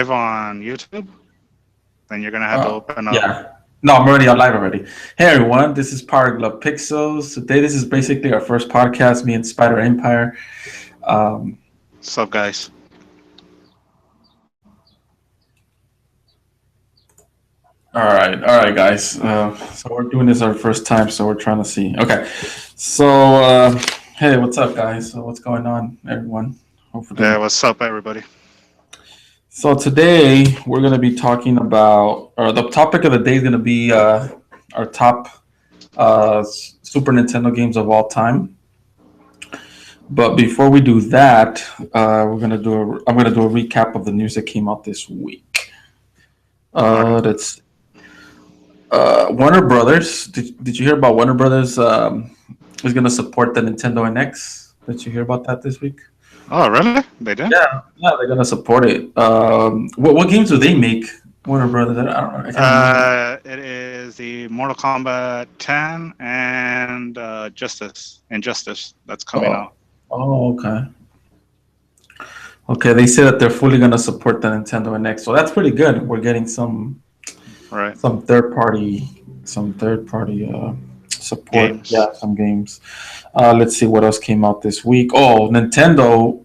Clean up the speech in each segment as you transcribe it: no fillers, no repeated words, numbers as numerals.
live on YouTube? Then you're gonna have to open up. Yeah. No, I'm already on live already. Hey everyone, this is Power Glove Pixels. Today, this is basically our first podcast, me and Spider Empire. Um, What's up, guys? all right, guys. So we're doing this our first time, so we're trying to see. Okay. So, hey, what's up, guys? So, what's going on, everyone? Yeah, Hopefully. what's up, everybody? So today we're going to be talking about, or the topic of the day is going to be our top Super Nintendo games of all time. But before we do that, I'm gonna do a recap of the news that came out this week. That's Warner Brothers. Did you hear about Warner Brothers is gonna support the Nintendo NX? Did you hear about that this week? Oh, really? They did? Yeah, they're gonna support it. What games do they make? Warner Brothers. I don't know. I can't remember. It is the Mortal Kombat 10 and Injustice that's coming Oh, out. oh, okay. Okay, they say that they're fully gonna support the Nintendo NX, so that's pretty good. We're getting Right. some third party support. Games. Yeah, some games. Let's see what else came out this week. Oh, Nintendo.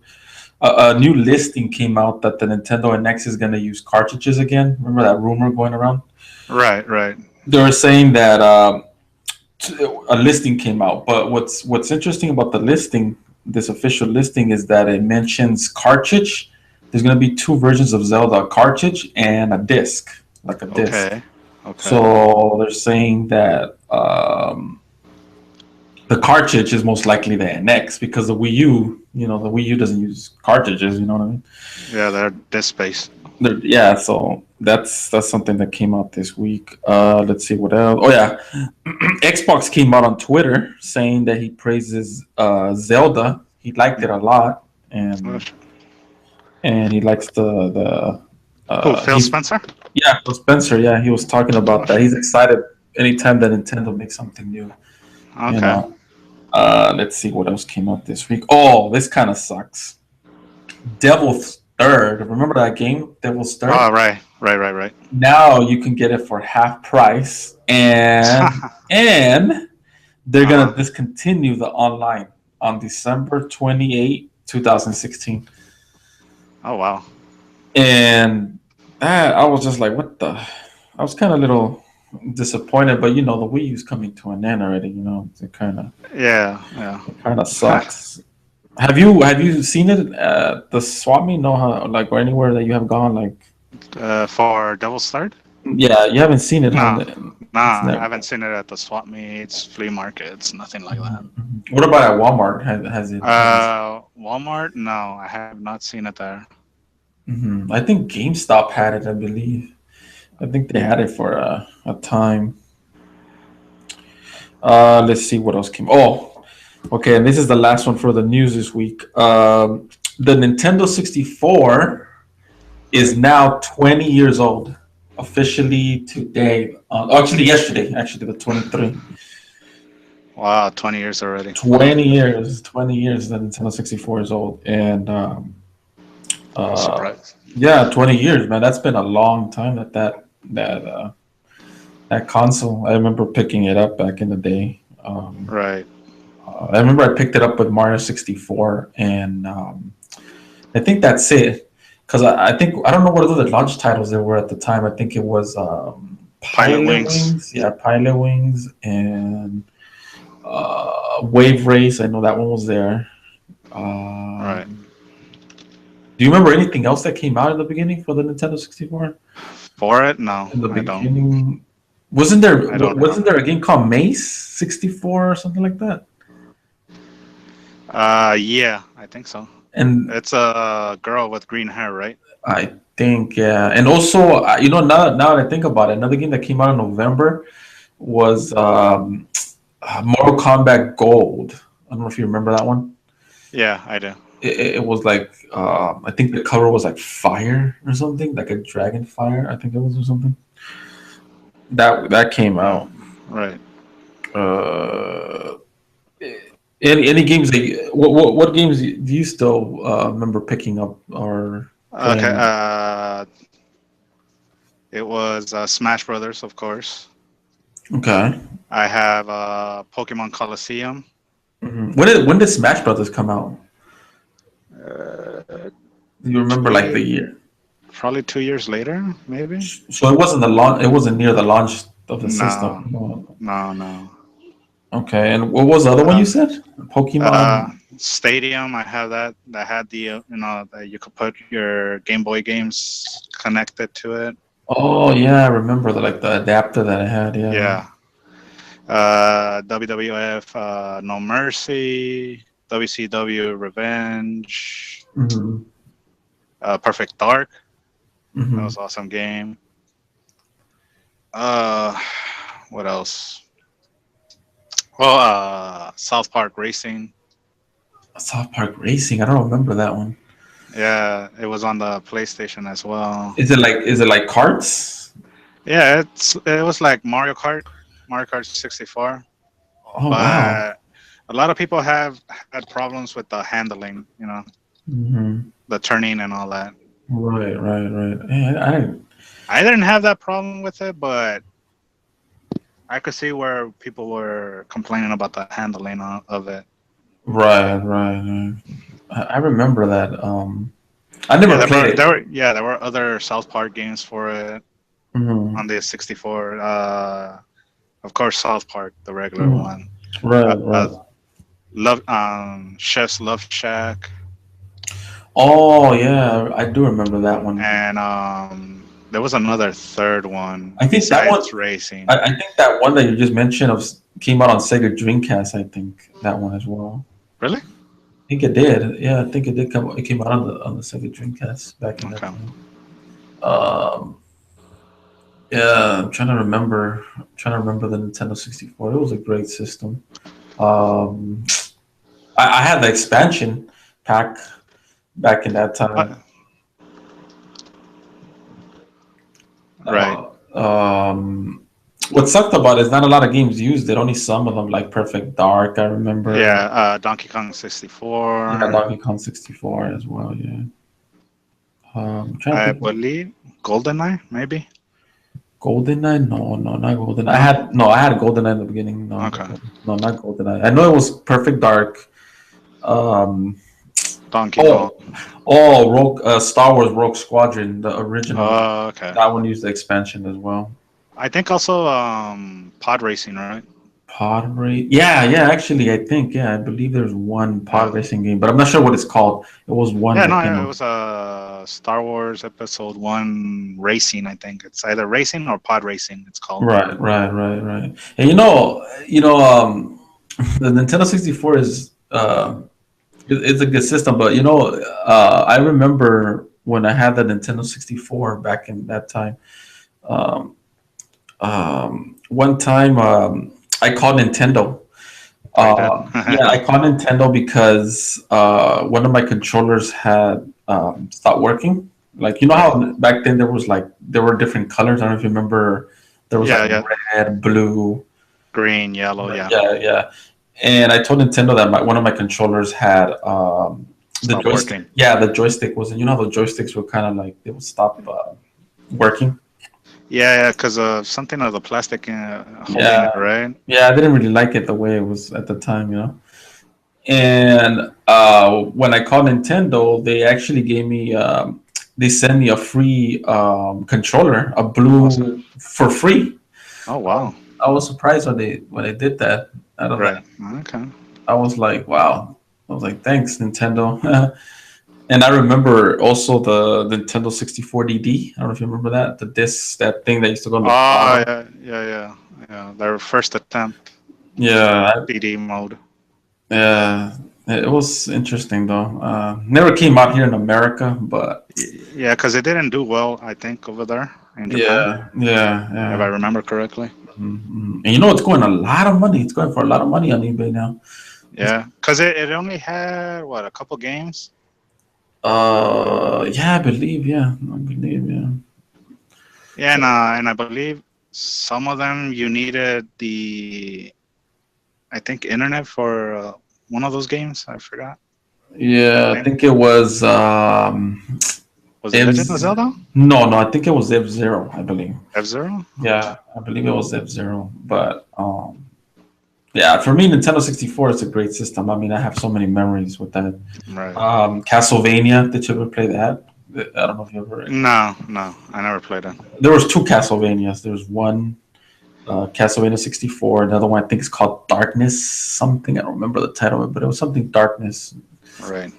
A new listing came out that the Nintendo NX is going to use cartridges again. Remember that rumor going around? Right. They were saying that a listing came out, but what's interesting about the listing, this official listing, is that it mentions cartridge. There's going to be two versions of Zelda: a cartridge and a disc, like a disc. Okay. So they're saying that the cartridge is most likely the NX because the Wii U, the Wii U doesn't use cartridges. You know what I mean? Yeah, they're disc based. Yeah. So that's something that came out this week. Let's see what else. Oh yeah, Xbox came out on Twitter saying that he praises Zelda. He liked it a lot, and he likes the Who? Phil Spencer? yeah, Phil Spencer. Yeah, he was talking about that. He's excited anytime that Nintendo makes something new. Okay. Let's see what else came out this week. Oh, this kind of sucks. Devil's Third. Remember that game, Devil's Third? Oh, right. Now you can get it for half price, and they're gonna discontinue the online on December 28, 2016. Oh, wow. And I was just like, what the? I was kind of a little disappointed, but the Wii U's coming to an end already. It kind of sucks. Have you seen it at the swap meet? No, or anywhere that you have gone, For Devil's Third? Yeah, you haven't seen it. Nah, I haven't seen it at the swap meets, flea markets, nothing like that. What about at Walmart? Has it? Walmart? No, I have not seen it there. I think GameStop had it. I believe. I think they had it for a time. Let's see what else came. Oh, okay, and this is the last one for the news this week. The Nintendo 64 is now 20 years old. Officially today. Actually, yesterday. Actually, the 23. Wow, 20 years already. 20 years. 20 years the Nintendo 64 is old. And surprised. yeah, 20 years, man. That's been a long time that console. I remember picking it up back in the day. Right. I remember I picked it up with Mario 64, and I think that's it. Because I think I don't know what other launch titles there were at the time. I think it was Pilot Wings. Yeah, Pilot Wings and Wave Race. I know that one was there. Right. Do you remember anything else that came out in the beginning for the Nintendo 64? For it, no, In the I beginning, don't. wasn't there a game called Mace 64 or something like that? Yeah, I think so. And it's a girl with green hair, right? I think, yeah. And also, now that I think about it, another game that came out in November was Mortal Kombat Gold. I don't know if you remember that one. Yeah, I do. It was like, I think the cover was like fire or something, like a dragon fire, I think it was, or something. That came out. Right. Any games that what games do you still remember picking up or playing? Okay. It was Smash Brothers, of course. Okay. I have Pokemon Coliseum. When did Smash Brothers come out? Uh, Do you remember two like the year, year? probably 2 years later, maybe. So it wasn't the launch. It wasn't near the launch of the No, system. No. no, no. Okay. And what was the other one you Uh, said? uh, Pokemon. Stadium. I have that. That had the that you could put your Game Boy games connected to it. Oh yeah, I remember the adapter that I had. Yeah. Yeah. WWF No Mercy. WCW Revenge. Hmm. Perfect Dark. That Hmm. was an awesome game. Uh, what else? Well, South Park Racing. South Park Racing. I don't remember that one. Yeah, it was on the PlayStation as well. Is it like carts? Yeah, it was like Mario Kart 64, Oh wow. but a lot of people have had problems with the handling, Hmm. the turning and all that. Right, right, right. Yeah, I didn't have that problem with it, but I could see where people were complaining about the handling of it. right, right, right. I remember that. I Yeah, never played it. there were other South Park games for it Hmm. on the 64. Of course, South Park, the regular Hmm. one. Right, Uh, right. Chef's Love Shack, Oh yeah, I do remember that one. and there was another third one I think that one. besides racing. I think that one that you just mentioned came out on Sega Dreamcast. I think that one as well. Really? I think it did. Yeah, I think it did come. It came out on the Sega Dreamcast back in that Okay. time. Um, yeah, I'm trying to remember the Nintendo 64. It was a great system. Um, I had the expansion pack back in that time. Uh, right. Uh, what sucked about it is not a lot of games used it. Only some of them, like Perfect Dark. I remember. Yeah. Donkey Kong Yeah, 64. Donkey Kong 64 as well. Yeah. I'm trying to I think of believe GoldenEye, maybe. GoldenEye. No, no, not GoldenEye. No. I had GoldenEye in the beginning. No, Okay. no, not GoldenEye. I know it was Perfect Dark. Um, Donkey Kong. oh, Star Wars Rogue Squadron, the original. Oh, okay. That one used the expansion as well. I think also Pod Racing, right? Pod race. Yeah, yeah. Actually, I think I believe there's one pod Yeah. racing game, but I'm not sure what it's called. It was one Yeah, that no, came it out. was Star Wars Episode One Racing. I think it's either racing or pod racing. It's called. Right, right, right, right. And the Nintendo 64 it's a good system, but I remember when I had the Nintendo 64 back in that time. Um, One time, I called Nintendo. Oh, you did. Yeah, I called Nintendo because one of my controllers had stopped working. Like Right. how back then there were different colors. I don't know if you remember. There was like Yeah, yeah. red, blue. Green, yellow. Yeah. Yeah, yeah. And I told Nintendo that one of my controllers had the Stop joystick. working. Yeah, the joystick wasn't. The joysticks were kind of like they would stop working. Yeah, yeah, because of something of the plastic holding Yeah, it, right? yeah. I didn't really like it the way it was at the time. And when I called Nintendo, they actually they sent me a free controller, a Awesome. blue for free. Oh, wow. I was surprised when they did that. I don't Right. know. Okay. I was like, wow. I was like, thanks, Nintendo. And I remember also the Nintendo 64 DD. I don't know if you remember that. The disc, that thing that used to go on the Oh, bottom. yeah, yeah, yeah, yeah. Their first attempt for Yeah, DD mode. yeah. It was interesting though. Never came out here in America, but Yeah, because it didn't do well, I think, over there in Japan, yeah, yeah, if I yeah. remember correctly. And it's going a lot of money. It's going for a lot of money on eBay now. It's, Yeah, because it only had, what, a couple games? yeah, yeah. Yeah, So, and I believe some of them you needed I think, internet for one of those games. I forgot. yeah, I Name. think it was Was it Legend of Zelda? No, I think it was F-Zero, I believe. F-Zero? Okay. Yeah, I believe it was F-Zero. But yeah, for me, Nintendo 64 is a great system. I mean, I have so many memories with that. Right. Castlevania, did you ever play that? I don't know if you ever. No, I never played it. There was two Castlevanias. There was one Castlevania 64. Another one I think is called Darkness something. I don't remember the title of it, but it was something Darkness. Right.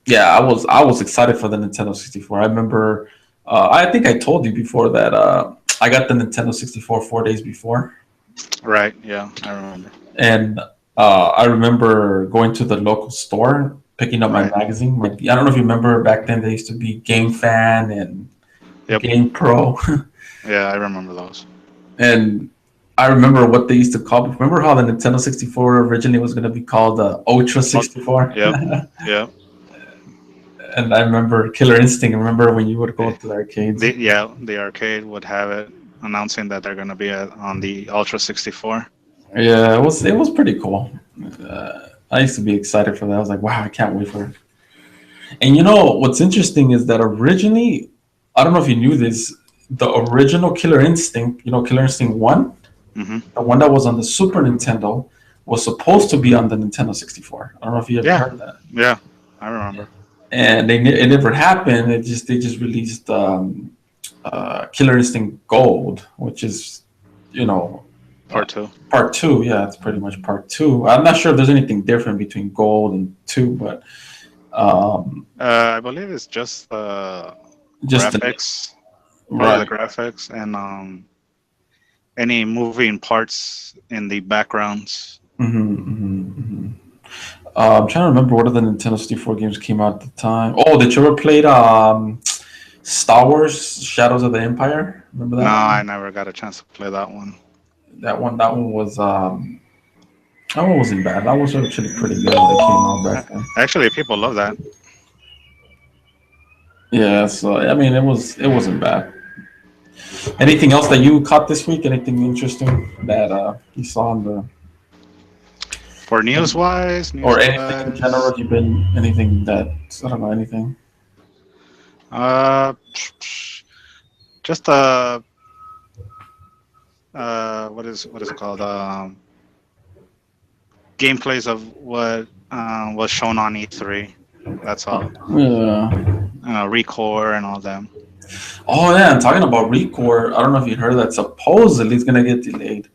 Yeah, I was excited for the Nintendo 64. I remember. I think I told you before that I got the Nintendo 64 4 days before. Right. Yeah, I remember. And I remember going to the local store, picking up my Right. magazine. Like, I don't know if you remember back then, there used to be Game Fan and Yep. Game Pro. Yeah, I remember those. And I remember what they used to call. Remember how the Nintendo 64 originally was going to be called the Ultra 64? Yep. Yep. And I remember Killer Instinct. Remember when you would go to the arcades? The arcade would have it announcing that they're going to be on the Ultra 64. Yeah, it was pretty cool. I used to be excited for that. I was like, wow, I can't wait for it. And you know what's interesting is that originally, I don't know if you knew this, the original Killer Instinct, Killer Instinct 1, Mm-hmm. the one that was on the Super Nintendo, was supposed to be on the Nintendo 64. I don't know if you ever heard that. Yeah, I remember. And it never happened. They just released Killer Instinct Gold, which is, Part 2. Part 2. Yeah, it's pretty much part 2. I'm not sure if there's anything different between Gold and 2, but I believe it's just just graphics. right. The graphics and any moving parts in the backgrounds. I'm trying to remember what other Nintendo 64 games came out at the time. Oh, did you ever play Star Wars: Shadows of the Empire? Remember that? No, one? I never got a chance to play that one. That one wasn't bad. That was actually pretty good when it came out back then. Actually, people love that. Yeah, so I mean, it wasn't bad. Anything else that you caught this week? Anything interesting that you saw on the For news-wise, or anything in general? You've been anything that I don't know anything. Just what is it called? Gameplays of what was shown on E3. That's all. Yeah. Recore and all them. Oh yeah, I'm talking about Recore. I don't know if you heard that. Supposedly it's gonna get delayed.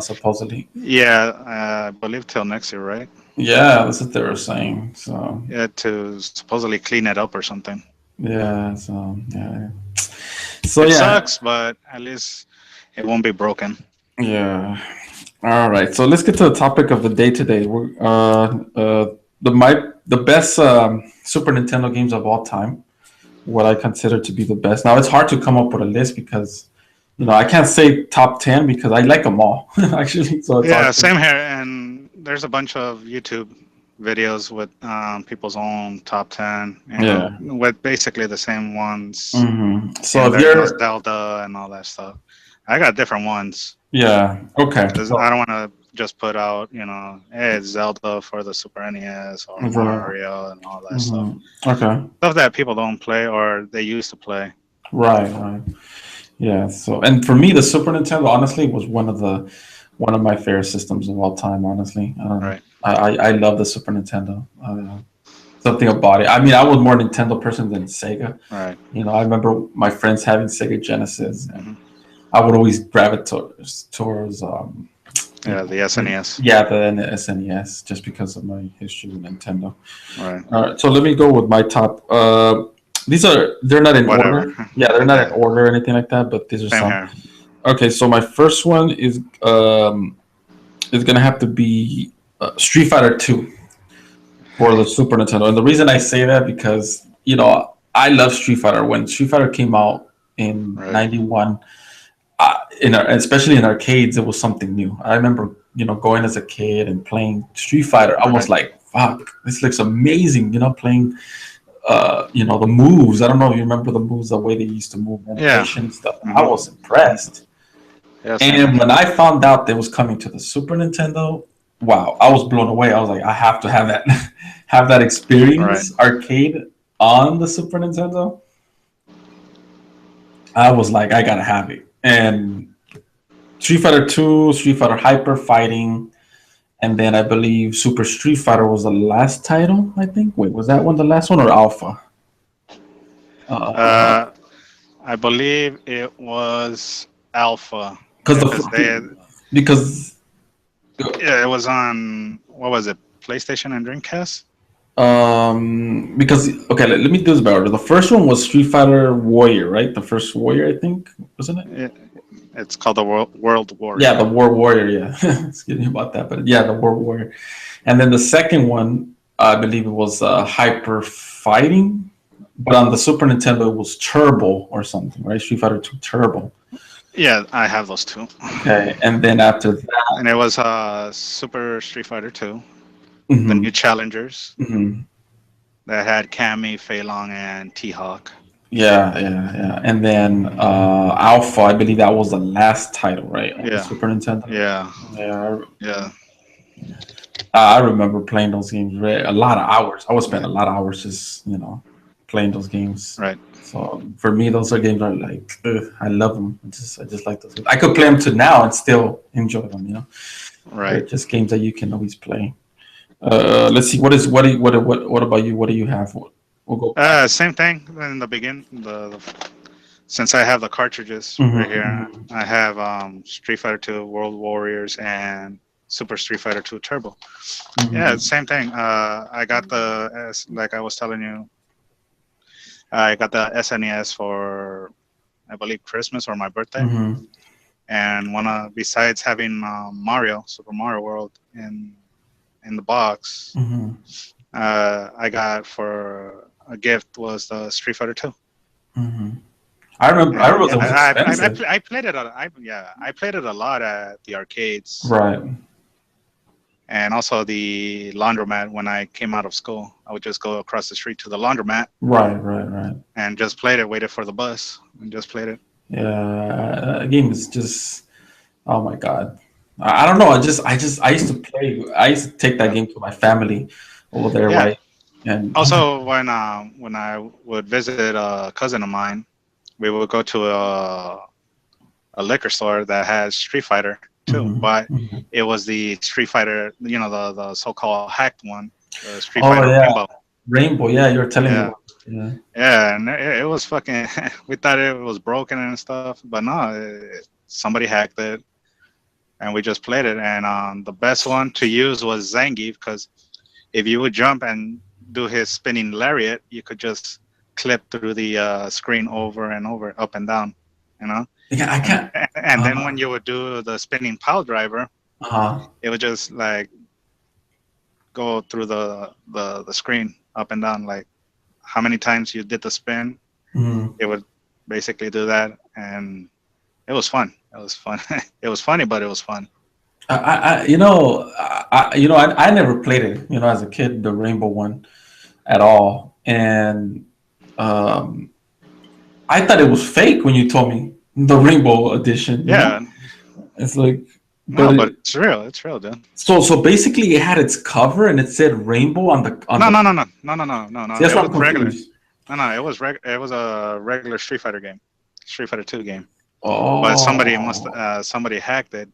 Supposedly. Yeah, I believe till next year, right? Yeah, that's what they were saying. So. Yeah, to supposedly clean it up or something. Yeah. So yeah. It sucks, but at least it won't be broken. Yeah. All right. So let's get to the topic of the day today. We're the best Super Nintendo games of all time. What I consider to be the best. Now it's hard to come up with a list because I can't say top 10 because I like them all actually. So it's same here. And there's a bunch of YouTube videos with people's own top 10. With basically the same ones. Mm-hmm. So if you're Zelda and all that stuff, I got different ones. Yeah. Okay. I don't want to just put out, hey, it's Zelda for the Super NES or Mario and all that stuff. Okay. Stuff that people don't play or they used to play. Right. Yeah. So, and for me, the Super Nintendo honestly was one of my favorite systems of all time. Honestly, I love the Super Nintendo. Something about it. I mean, I was more Nintendo person than Sega. Right. I remember my friends having Sega Genesis, and I would always gravitate towards the SNES. Yeah, the SNES, just because of my history with Nintendo. Right. All right. So let me go with my top. They're not in order. Yeah, they're not in order or anything like that, but these are some. Here. Okay, so my first one is gonna have to be Street Fighter 2 for the Super Nintendo, and the reason I say that because I love Street Fighter. When Street Fighter came out in '91, especially in arcades, it was something new. I remember going as a kid and playing Street Fighter. I was like, "Fuck, this looks amazing!" Playing. The moves. I don't know if you remember the moves, the way they used to move, and stuff. Mm-hmm. I was impressed. Yes, and when I found out that was coming to the Super Nintendo, wow, I was blown away. I was like, I have to have that, have that experience, arcade on the Super Nintendo, I was like, I gotta have it. And Street Fighter 2, Street Fighter Hyper Fighting, and then I believe Super Street Fighter was the last title, I think. Wait, was that one the last one or Alpha? Uh, Uh, I believe it was Alpha because because they, because yeah, it was on, what was it, PlayStation and Dreamcast? because okay, let me do this better. The first one was Street Fighter Warrior, right? The first Warrior, I think, wasn't it? It, it's called the World Yeah, Warrior. the War Warrior. Yeah, excuse me about that, but yeah, the War Warrior. And then the second one, I believe it was Hyper Fighting, but on the Super Nintendo it was Turbo or something, right? Street Fighter 2 Turbo. Yeah, I have those two. Okay, and then after that, And it was Super Street Fighter 2, the mhm, new challengers mhm. that had Cammy, Fei Long, and T Hawk. Yeah, yeah, yeah. And then Alpha, I believe that was the last title, right, on the Yeah, Super Nintendo. yeah, Yeah, yeah, I remember playing those games a lot of hours. I would spend yeah. a lot of hours just, playing those games. Right, So for me, those are games are like, I love them. I just like those games. I could play them to now and still enjoy them. They're right. just games that you can always play. Let's see. What about you? What do you have? We'll go back. Same thing in the begin. Since I have the cartridges right here, Mm-hmm, I have Street Fighter 2, World Warriors, and Super Street Fighter 2 Turbo. Yeah, mm-hmm, same thing. I got like I was telling you, I got the SNES for, I believe, Christmas or my birthday. mm-hmm, And besides having Mario, Super Mario World in the box, mm-hmm, I got for a gift was the Street Fighter 2. mm-hmm. I remember. I And remember yeah, it was expensive. I played it. I played it a lot at the arcades, Right. and also the laundromat. When I came out of school, I would just go across the street to the laundromat Right. Right. Right. and just played it. Waited for the bus and just played it. Yeah. Game is just. Oh my god. I don't know. I used to play. I used to take that Yeah, game to my family over there, yeah. right? And oh my. Also, when I would visit a cousin of mine, we would go to a liquor store that has Street Fighter too, Mhm, but mhm. it was the Street Fighter, the so-called hacked one, the Street Oh Fighter yeah, Rainbow. Rainbow. Yeah, you were telling me Yeah, about it. Yeah. yeah, and it was fucking. We thought it was broken and stuff, but no, somebody hacked it, and we just played it. And the best one to use was Zangief because if you would jump and do his spinning lariat, you could just clip through the screen over and over, up and down, you know. Yeah, I And can't. and then when you would do the spinning pile driver, Uh-huh. it would just like go through the screen up and down. Like how many times you did the spin, Mhm. it would basically do that, and it was fun. It was fun. It was funny, but it was fun. I never played it, as a kid, the Rainbow one at all, and um, I thought it was fake when you told me the Rainbow edition. Yeah, It's like, no, but but it's real. It's real, dude. so basically, it had its cover and it said Rainbow on No, the. no, no, no, no, no, no, no, See, no. that's It why was I'm regular. confused. No, no, it was a regular Street Fighter game, Street Fighter 2 game. But Oh, somebody hacked it.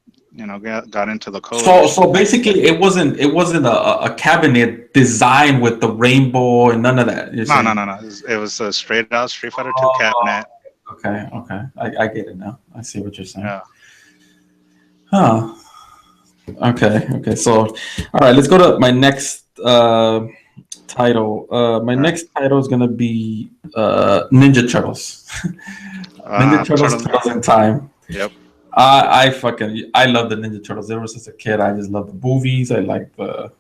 Got into the code or so something. basically, it wasn't a cabinet designed with the rainbow and none of that. You're No, no, saying? no, no. It was a straight out Street Fighter 2 Oh, cabinet. okay, okay. I get it now. I see what you're saying. Yeah. Huh. Okay, okay. So, all right, let's go to my next title. My All right. next title is gonna be Ninja Turtles. Ninja Turtles, Turtles. Turtles in Time. Yep. I love the Ninja Turtles. Ever since a kid, I just love the movies. I like the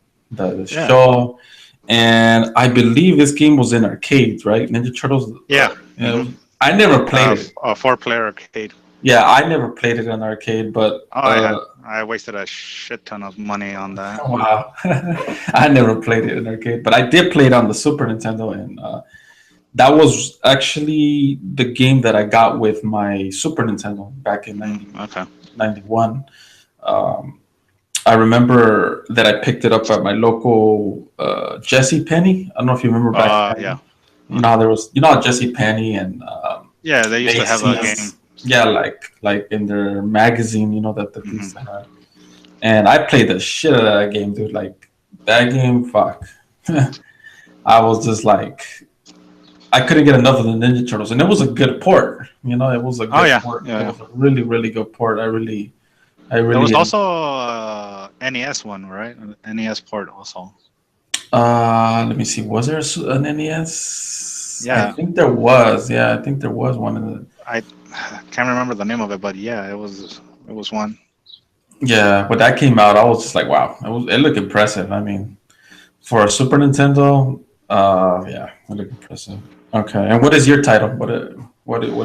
Yeah. show, and I believe this game was in arcades, right? Ninja Turtles. Yeah. Yeah, I never played it. A four-player arcade. Yeah, I never played it in arcade, but Oh, I wasted a shit ton of money on that. wow, I never played it in arcade, but I did play it on the Super Nintendo, and that was actually the game that I got with my Super Nintendo back in Okay. 91. Um, I remember that I picked it up at my local Jesse Penny. I don't know if you remember back then. Yeah. You know how there was, you know how Jesse Penny and Yeah, they used to have a game. Macy's, yeah, like in their magazine, you know that they used to Hmm. have. And I played the shit out of that game, dude. Like that game, fuck. I was just like, I couldn't get enough of the Ninja Turtles, and it was a good port. You know, it was a Oh good yeah, port. yeah, It yeah. was a really, really good port. I There was really. also NES one, right? NES port also. Let me see. Was there an NES? I Yeah, think there was. Yeah, I think there was one in the. I can't remember the name of it, but yeah, it was one. Yeah, but that came out. I was just like, wow, it looked impressive. I mean, for a Super Nintendo, yeah, it looked impressive. Okay, and what is your title? What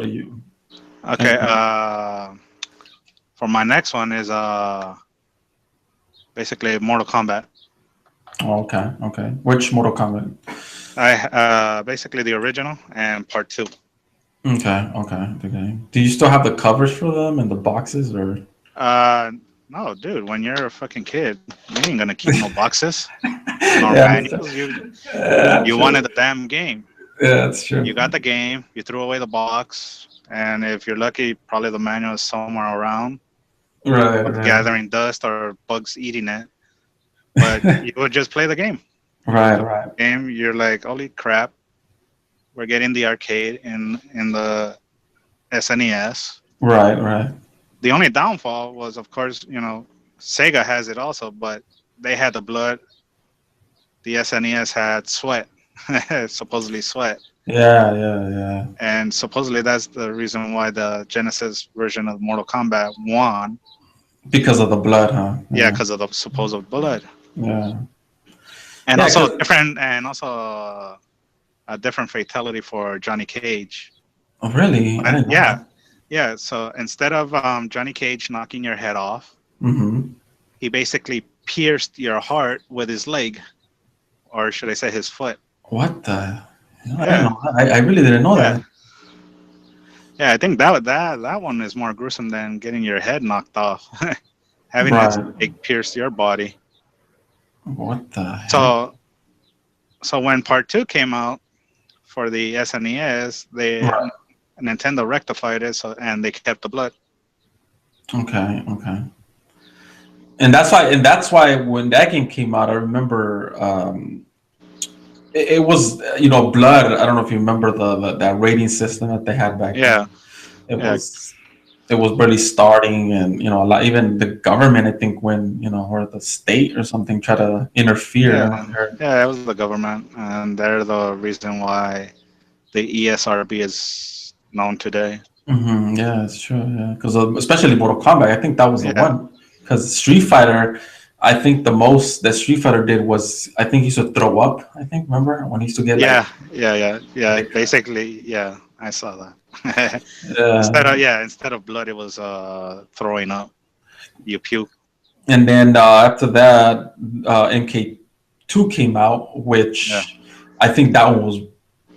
are you? Okay, Thinking? for my next one is basically Mortal Kombat. Oh, okay, okay. Which Mortal Kombat? I basically the original and part two. Okay, okay, okay. Do you still have the covers for them and the boxes, or? Uh, no, dude, when you're a fucking kid, you ain't gonna keep no boxes nor Yeah, that's true. manuals. You wanted True. the damn game. Yeah, that's You true. got the game. You threw away the box, and if you're lucky, probably the manual is somewhere around, Right, bugs right, gathering dust or bugs eating it. But you would just play the game. You would right, play right, the game. You're like, holy crap, we're getting the arcade in the SNES. right, right. The only downfall was, of course, Sega has it also, but they had the blood. The SNES had sweat, supposedly sweat, Yeah, yeah, yeah. and supposedly that's the reason why the Genesis version of Mortal Kombat won. Because of the blood, huh? Yeah, Yeah, because of the supposed blood, yeah, and yeah. also Because a different fatality for Johnny Cage. oh, really, I And didn't know yeah, that. yeah. So instead of Johnny Cage knocking your head off, Mm-hmm. he basically pierced your heart with his leg, or should I say his foot? What the? You know, I didn't Yeah, know that. I really didn't know yeah, that. yeah. I think that one is more gruesome than getting your head knocked off, having his Right. leg pierce your body. What the heck? So when part two came out for the SNES, Right. Nintendo rectified it, and they kept the blood. Okay. Okay. And that's why when that game came out, I remember it was blood. I don't know if you remember the that rating system that they had back then. Yeah, It yeah, was it was barely starting, and a lot, even the government, I think, when or the state or something tried to interfere. yeah, I heard. yeah. It was the government, and they're the reason why the ESRB is known today. Yeah, it's true. Yeah, because especially Mortal Kombat, I think that was the Yeah, one. Because Street Fighter, I think the most that Street Fighter did was I think he used to throw up. I think remember when he used to get like, yeah. like Basically, yeah, I saw that. uh, Instead of blood, it was throwing up. You puke. and then after that, MK2 came out, Yeah, which I think that one was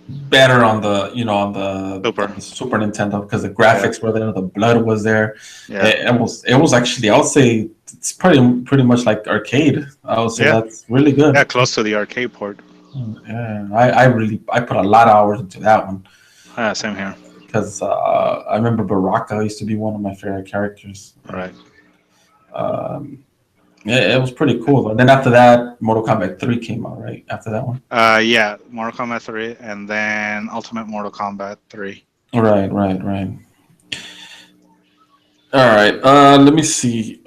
better on the on super. the Super Nintendo because the Yeah, graphics were there, the blood was there. yeah, It was actually, I would say it's pretty much like arcade. I would say yeah, that's really yeah. good. Close to the arcade port. Yeah, I put a lot of hours into that one Yeah, same here. because I remember Baraka used to be one of my favorite characters. Right. Um, yeah, it was pretty cool. And then after that, Mortal Kombat 3 came out, right? After that one. Yeah, Mortal Kombat 3, and then Ultimate Mortal Kombat 3. Right, right, right. All right. Let me see.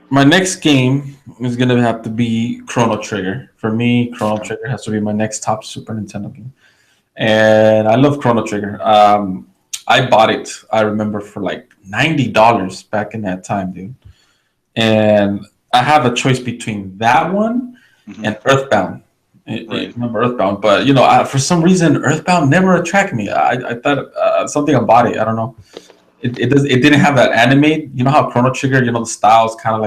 My next game is gonna have to be Chrono Trigger. For me, Chrono Okay. Trigger has to be my next top Super Nintendo game, and I love Chrono Trigger. I bought it. I remember for like $90 back in that time, dude. And I have a choice between that one Hmm. and Earthbound. Right. Remember Earthbound, but for some reason Earthbound never attracted me. I thought something about it. I don't know. It didn't have that anime. You know how Chrono Trigger, the style is kind of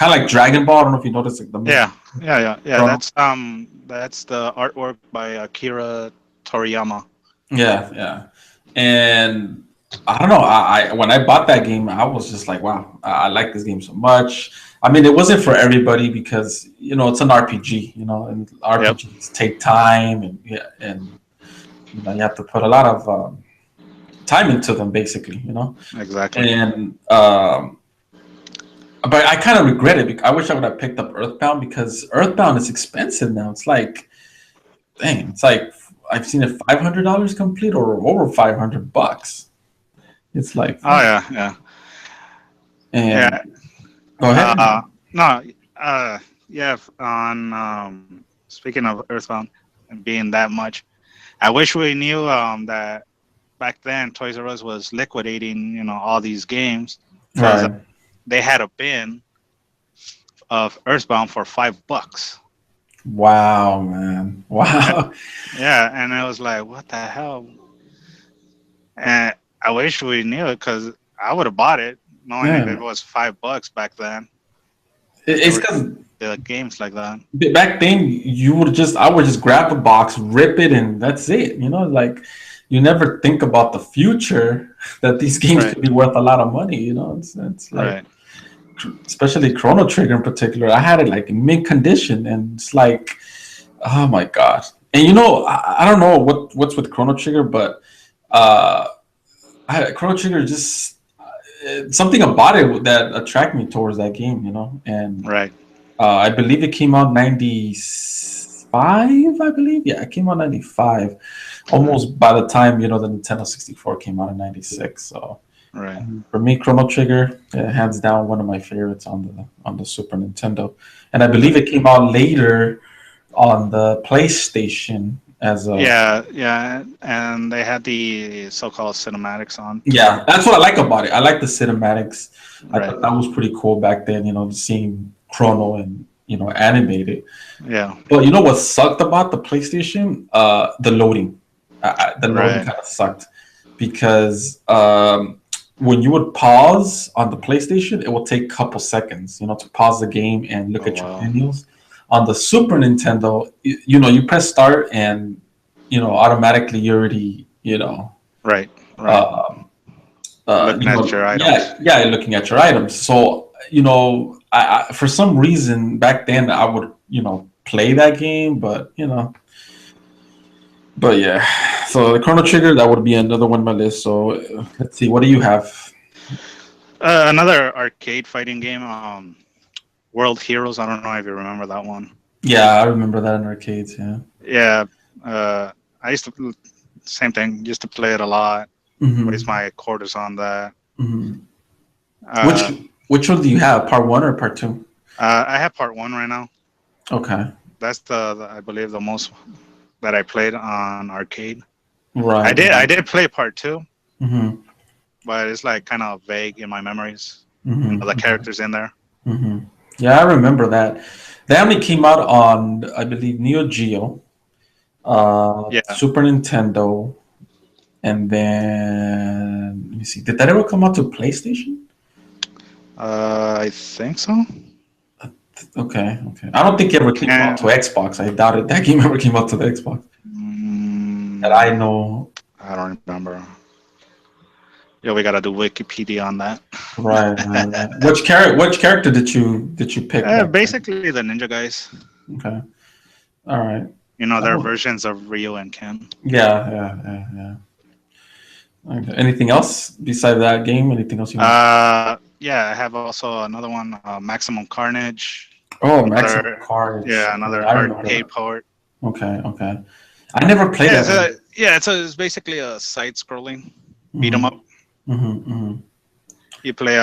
like Dragon Ball. I don't know if you noticed like the movie Yeah. Chrono. That's the artwork by Akira Toriyama. Yeah, yeah. And I don't know. I when I bought that game, I was just like, wow, I like this game so much. I mean, it wasn't for everybody because it's an RPG, and Yep. RPGs take time, and yeah, and you have to put a lot of time into them, basically, Exactly. and but I kind of regret it. I wish I would have picked up Earthbound because Earthbound is expensive now. It's like, dang, it's like I've seen it $500 complete or over $500. It's like, Oh fuck. yeah, yeah, And yeah. go ahead. No. Yeah. On speaking of Earthbound and being that much, I wish we knew that back then Toys R Us was liquidating, all these games because Right. they had a bin of Earthbound for $5. Wow, man. And Wow. yeah, and I was like, what the hell? And I wish we knew it because I would have bought it, knowing if it Yeah. was $5 back then. They It's were because the games like that. back then I would just grab a box, rip it, and that's it. Like you never think about the future that these games Right, could be worth a lot of money. It's like, right. especially Chrono Trigger in particular. I had it like in mint condition, and it's like, oh my god. And I don't know what's with Chrono Trigger, but uh, Chrono Trigger just something about it that attracted me towards that game. And Right. I believe it came out 95. I believe, yeah, it came out 95. Right. Almost by the time the Nintendo 64 came out in 96. So Right. for me, Chrono Trigger, hands down, one of my favorites on the Super Nintendo, and I believe Right. it came out later on the PlayStation as a. Yeah, yeah, and they had the so-called cinematics on. Yeah, that's what I like about it. I like the cinematics. I Right. thought that was pretty cool back then. Seeing Chrono and animated. Yeah. But what sucked about the PlayStation? The loading. The loading Right. kind of sucked because when you would pause on the PlayStation, it will take a couple seconds, to pause the game and look Oh at your wow. menus. On the Super Nintendo, you press start and automatically you already Right. Right. um, Looking at your items. yeah, you're looking at your items. So I for some reason back then I would play that game, but yeah. So the Chrono Trigger, that would be another one on my list. So let's see, what do you have? Another arcade fighting game, World Heroes. I don't know if you remember that one. Yeah, I remember that in arcades. Yeah. Yeah. I used to same thing. Used to play it a lot. Waste hmm my quarters on that. hmm Which Uh, which one do you have? Part one or part two? I have part one right now. Okay. That's I believe the most that I played on arcade. I Right. did I Right. did play part two, hmm but it's like kind of vague in my memories. The hmm characters in there. hmm Yeah, I remember that. They only came out on, I believe, Neo Geo, Yeah. Super Nintendo, and then let me see. Did that ever come out to PlayStation? I think so. Okay, okay. I don't think it ever came out And to Xbox. I doubt it. That game ever came out to the Xbox that I mm, know. I don't remember. Yeah, we gotta do Wikipedia on that. Right, right, right. Which character did you pick back then? Basically, the ninja guys. Okay, all right. Their Oh, versions of Ryu and Ken. yeah, yeah, yeah, yeah. Okay. Anything else besides that game? Anything else you want? Yeah, I have also another one, Maximum Carnage. Oh, Maximum Another, Carnage. yeah, Yeah, another I remember arcade that. port. Okay, okay. I never played Yeah, that one. it's basically a side-scrolling beat 'em hmm up. hmm hmm You play,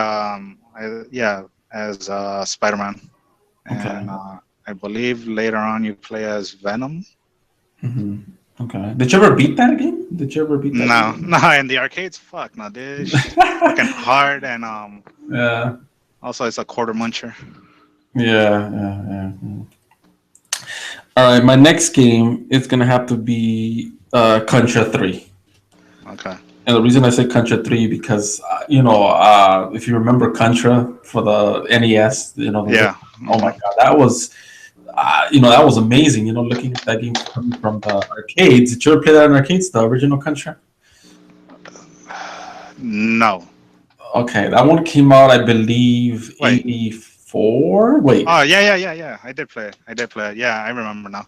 yeah, as Spider-Man, Okay. and I believe later on you play as Venom. hmm Okay. Did you ever beat that game? Did you ever beat that No, game? no, in the arcades, fuck, no, this fucking hard, and Yeah. also it's a quarter muncher. Yeah, yeah, yeah. All right, my next game is gonna have to be Contra 3. Okay. And the reason I say Contra 3 because if you remember Contra for the NES, Yeah. oh my Hmm. god, that was that was amazing. Looking at that game coming from the arcades. Did you ever play that in arcades? The original Contra. No. Okay, that one came out, I believe, Wait. 64. Wait. Oh yeah. I did play it. I did play it. Yeah, I remember now.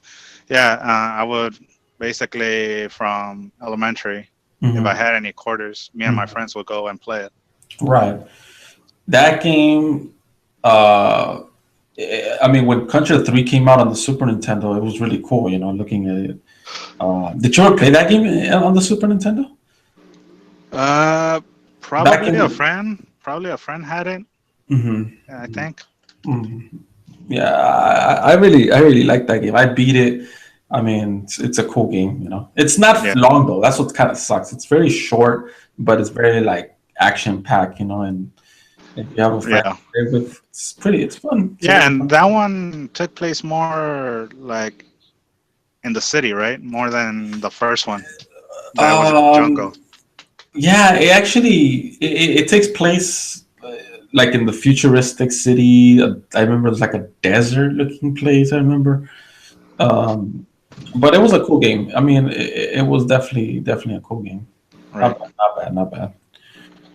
Yeah, I would basically from elementary, if I Mhm, had any quarters, me and my mhm. friends would go and play it. Right. That game, uh, I mean, when Contra 3 came out on the Super Nintendo, it was really cool, looking at it. Did you ever play that game on the Super Nintendo? Uh, Back probably in a the. friend. Probably a friend had it. Mhm, I think. mhm. Yeah, I really like that game. I beat it. I mean, it's a cool game. It's not Yeah, long though. That's what kind of sucks. It's very short, but it's very like action packed. And if you have a friend to yeah, play with, it's pretty. It's fun. It's a yeah. really And fun. that one took place more like in the city, right? More than the first one. That was in the jungle. Um, yeah, it actually it takes place like in the futuristic city. I remember it's like a desert looking place. I remember, um, but it was a cool game. I mean, it was definitely a cool game. Right. Not bad.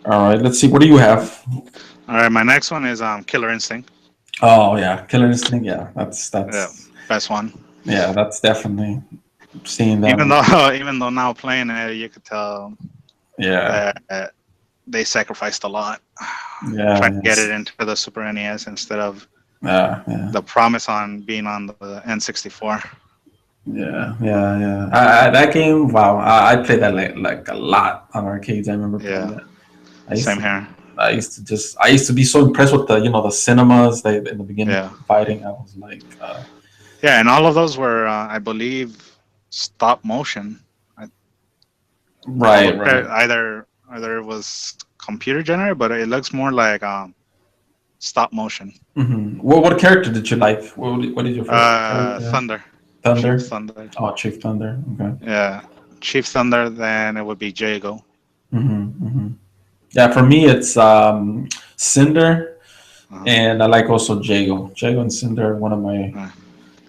All right, let's see. What do you have? All right. My next one is Killer Instinct. Oh yeah, Killer Instinct. Yeah, Yeah, that's best one. yeah, that's definitely seeing that Even one. though even though now playing it, you could tell Yeah, that they sacrificed a lot yeah, trying to get it yes, into the Super NES instead of yeah. the promise on being on the N64. Yeah. That game, wow! I played that like a lot on arcades. I remember playing Yeah, that. I used same to, here. I used to be so impressed with the cinemas. They in the beginning Yeah, fighting. I was like, yeah, and all of those were, I believe, stop motion. I, all right, the right. either it was computer generated, but it looks more like stop motion. What character did you like? What is your favorite character? Thunder, Chief Thunder. Thunder. Oh, Chief Thunder. Okay. Yeah, Chief Thunder. Then it would be Jago. hmm Yeah, for me it's Cinder, Uh-huh. and I like also Jago. Jago and Cinder are Uh,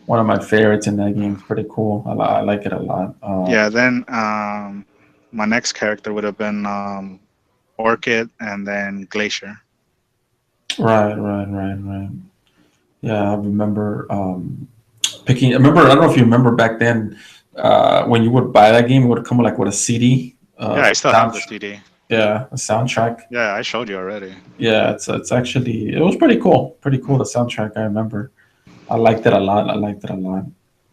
one of my favorites in that game. uh. It's pretty cool. I like it a lot. Yeah. Then my next character would have been Orchid, and then Glacier. Right. Yeah, I remember picking. I don't know if you remember back then when you would buy that game, it would come like with a CD, Yeah, I still have sound, the CD. yeah, a soundtrack. Yeah, I showed you already. Yeah, it's actually it was pretty cool. Pretty cool the soundtrack. I remember. I liked it a lot. I liked it a lot.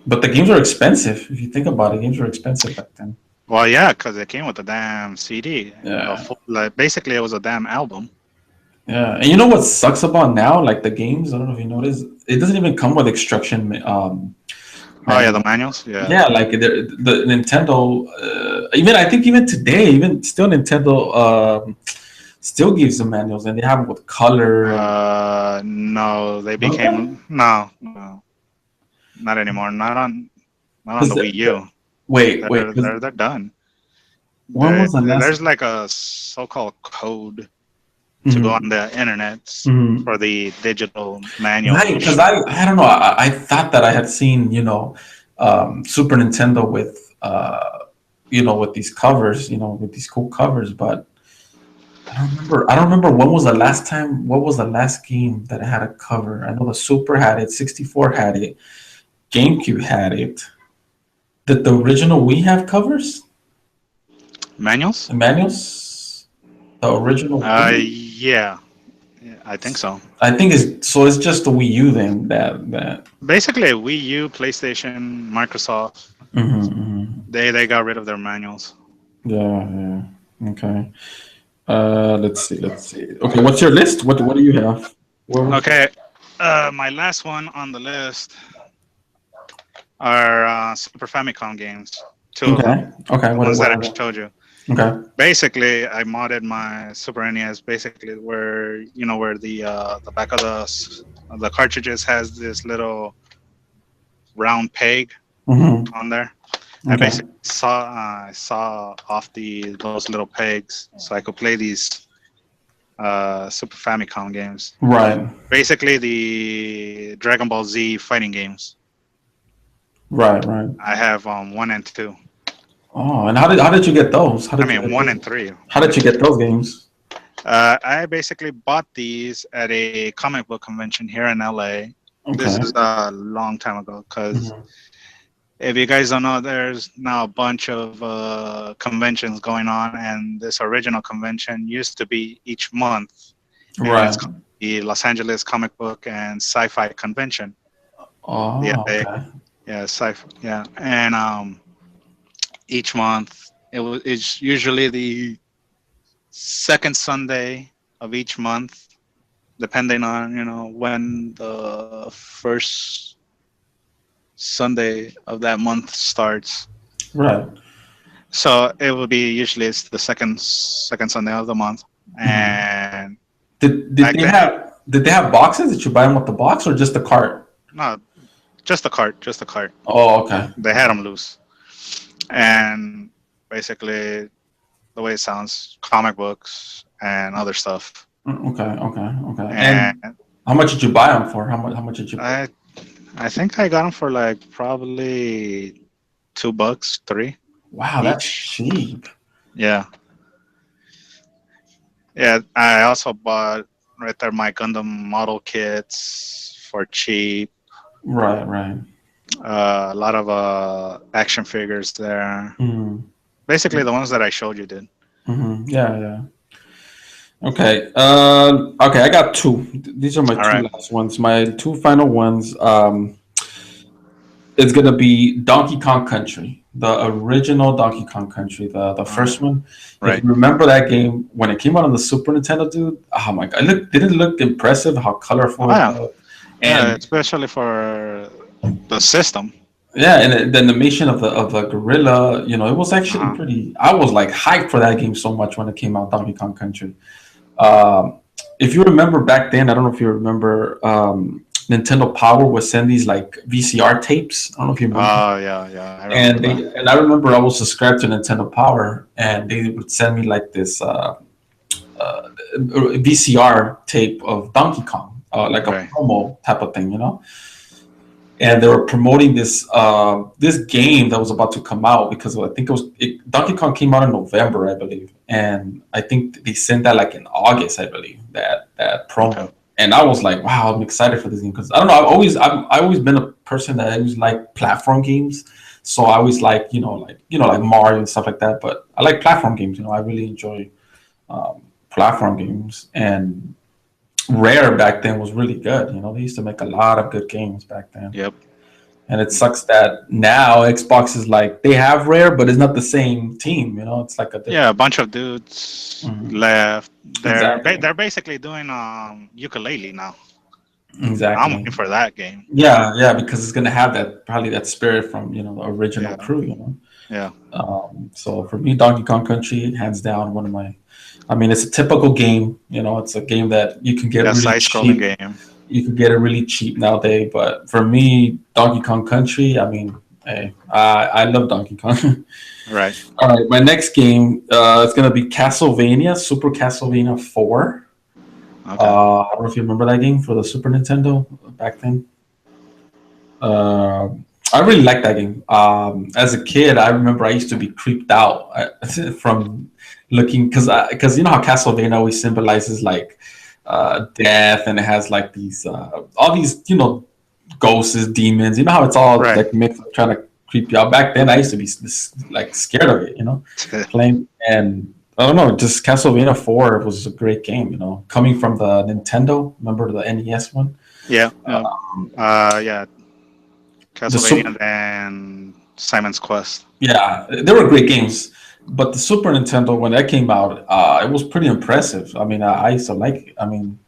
But the games were expensive. If you think about it, games were expensive back then. Well, yeah, because it came with a damn CD. Yeah, Like basically, it was a damn album. yeah. And you know what sucks about now? Like the games, I don't know if you noticed, it doesn't even come with instruction Oh yeah, the manual. manuals. Yeah. Yeah, like the Nintendo, even I think even today, even still Nintendo still gives the manuals, and they have it with color and No, they no, became no, not anymore. Not on because the Wii U. wait, They're 'cause they're done. when was the last? There's like a so-called code to go Mhm, on the internet mhm. for the digital manual Right, because version. I don't know. I thought that I had seen Super Nintendo with with these covers, with these cool covers, but I don't remember. I don't remember when was the last time. What was the last game that had a cover? I know the Super had it, 64 had it, GameCube had it. Did the original Wii have covers? Manuals? The manuals? The original Wii? Yeah, yeah, I think so. I think it's just the Wii U then that. Basically, Wii U, PlayStation, Microsoft, hmm they got rid of their manuals. Yeah. Okay. Let's see. Okay, what's your list? What do you have? Well, Okay, my last one on the list are Super Famicom games. Two of them, okay. the What ones what that I are they? showed you. Okay. Basically, I modded my Super NES. Basically, where the back of the cartridges has this little round peg on there. I Okay. basically saw off those little pegs so I could play these Super Famicom games. Right. Basically, the Dragon Ball Z fighting games. Right. I have 1 and 2. Oh, and how did you get those? I mean 1 and 3. How did you get those games? I basically bought these at a comic book convention here in LA. This Okay. is a long time ago because Hmm. if you guys don't know, there's now a bunch of conventions going on, and this original convention used to be each month, and it's Right. called the Los Angeles Comic Book and Sci-Fi Convention. Yeah, Oh, okay. yeah, sci-fi, yeah, and each month it's usually the second Sunday of each month, depending on when the first Sunday of that month starts. Right. So it will be usually it's the second Sunday of the month, Hmm. and Did back they then, have boxes? Did you buy them with the box or just the cart? no, just a cart, just a cart. Oh, okay. They had Okay. them loose, and basically the way it sounds, comic books and other stuff. Okay. Okay. Okay. And And how much did you buy them for? How much did you pay? I I think I got them for like probably $2, three Wow, that's each. cheap. Yeah, yeah. I also bought right there my Gundam model kits for cheap. Right. Right. A lot of action figures there. Mm-hmm. Basically, the ones that I showed you did. Mm-hmm. Yeah. Yeah. Okay. Okay. I got two. These are my All two right. last ones. My two final ones. It's gonna be Donkey Kong Country, the original Donkey Kong Country, the Uh, first one. If right. you remember that game when it came out on the Super Nintendo, dude, oh my god, didn't it look impressive how Oh colorful it yeah. was, Yeah, and especially for the system. yeah, and the animation of the gorilla, it was actually Uh-huh. pretty. I was like hyped for that game so much when it came out, Donkey Kong Country. Um, if you remember back then, I don't know if you remember, Nintendo Power would send these like VCR tapes. I don't know if you remember. Oh yeah, yeah. I remember And that. I remember I was subscribed to Nintendo Power, and they would send me like this uh, VCR tape of Donkey Kong, like a Right. promo type of thing, And they were promoting this game that was about to come out because I think Donkey Kong came out in November, I believe, and I think they sent that like in August, I believe, that Okay. promo. And I was like, wow, I'm excited for this game because I don't know, I've always been a person that always like platform games. So I always like like Mario and stuff like that. But I like platform games. I really enjoy platform games. And Rare back then was really good. They used to make a lot of good games back then. Yep. And it sucks that now Xbox is like they have Rare, but it's not the same team. It's like a Yeah, a different. bunch of dudes Mhm. left. Exactly. They're basically doing ukulele now. I'm waiting Exactly. for that game. Yeah, yeah, because it's gonna have that probably that spirit from the original Yeah, crew. yeah. So for me, Donkey Kong Country, hands down, one of my. I mean, it's a typical game. It's a game that you can get Yeah, really side-scrolling cheap. game. You could get it really cheap nowadays. But for me, Donkey Kong Country, I mean, hey, I love Donkey Kong. Right. All right, my next game is gonna be Castlevania, Super Castlevania 4. Okay. I don't know if you remember that game for the Super Nintendo back then. Uh, I really liked that game. As a kid, I remember I used to be creeped out from looking because you know how Castlevania always symbolizes like death, and it has like these all these ghosts, demons. You know how it's all Right. like mixed up trying to creep you out. Back then, I used to be like scared of it. Playing, and I don't know, just Castlevania 4 was a great game. Coming from the Nintendo, remember the NES one. Yeah. Yeah. Yeah. The Castlevania Super and Simon's Quest. Yeah, they were great games. But the Super Nintendo, when that came out, it was pretty impressive. I mean, I used to like it. I mean,